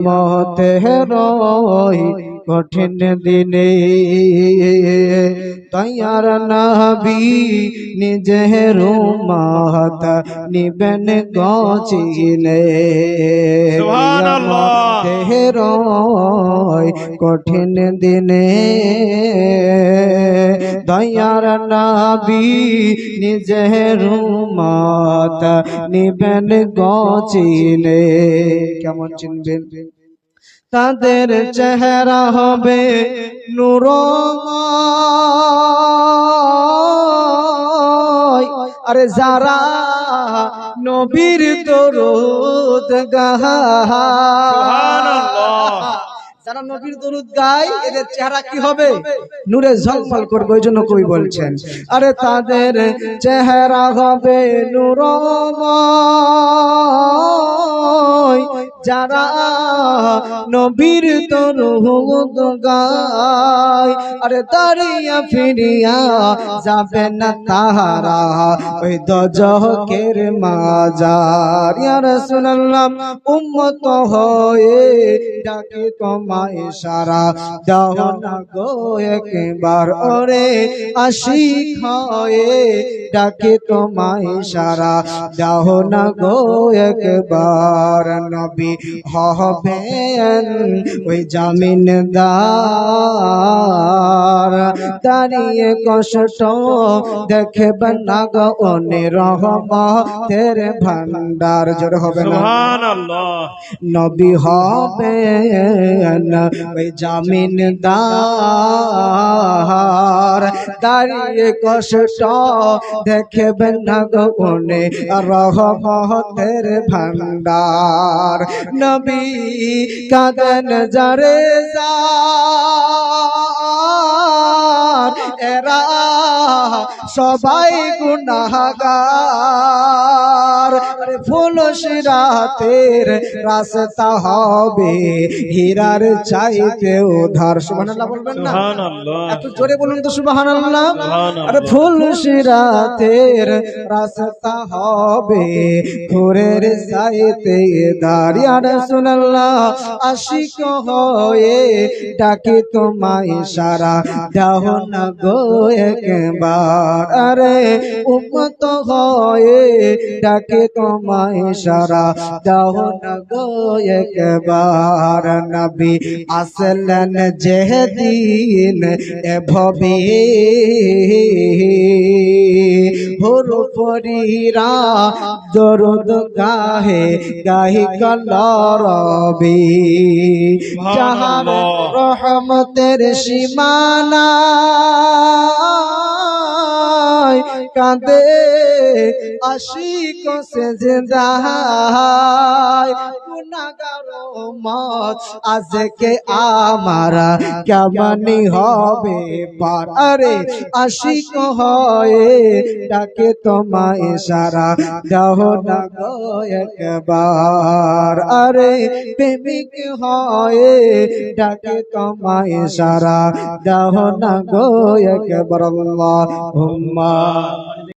মতের কঠিন দিনে তৈয়ার নবী নিজের উম্মত নিবেন গচিলে মতের কঠিন দিনে দয়ার নবী নিজের উম্মত নিবেন গচিলে। কেমন চিনবেন? তাদের চেহারা হবে নূরময়, আরে যারা নবীর দরুদ গায়, যারা নবীর দরুদ গায় এদের চেহারা কি হবে? নূরে ঝলমল করবে। ওই জন্য কবি বলছেন আরে তাদের চেহারা হবে নূরময়, যারা নবীর দরুদ গায়। আরে দাঁড়িয়া ফিরিয়া যাবে না তাহারা ওই দোজখের মাজার। ইয়া রাসূলুল্লাহ উম্মত হয়ে ডাকে তোমায় সারা দাও না গো একবার, ওরে আশিক হয়ে ডাকে তোমায় সারা দাও না গো একবার। নবী হবেন ওই জামিনদার, দাঁড়িয়ে কষ্ট দেখবেন না গো ওনে রহমতের ভান্ডার। জোরে হবে না সুবহানাল্লাহ। নবী হবেন ওই জামিনদার, দাঁড়িয়ে কষ্ট দেখবেন না গো ওনে রহমতের ভান্ডার। নবী কাঁদেন যারে যার, এরা সবাই গুনাহগার। ফুলসিরাতের রাস্তা হবে হীরার চাইতেও ধার। সুবহানাল্লাহ বলবেন না? সুবহানাল্লাহ। একটু জোরে বলুন তো সুবহানাল্লাহ। আরে ফুলসিরাতের রাস্তা হবে ফুরের চাইতে ধার। ইয়া রাসূলুল্লাহ আশিক হয়ে ডাকে তোমায় সারা দাও না গো একবার, আরে উম্মত হয়ে ডাকে তোমায় সারা দাও না গো একবার। নবী আসলেন যেদিন এভাবে হুরফরিরা দরুদ গাহে গাহি কলরবি, জাহান রহমতের সীমানা কাঁদে আশিক সেজদায়। গুনাহগার উম্মত আজকে আমারা কেমনি হবে পার, আরে আশিক হয়ে ডাকে তোমায় সারা দাও না গো একবার, আরে প্রেমিক হয়ে ডাকে তোমায় সারা দাও না গো একবার। আল্লাহুম্মা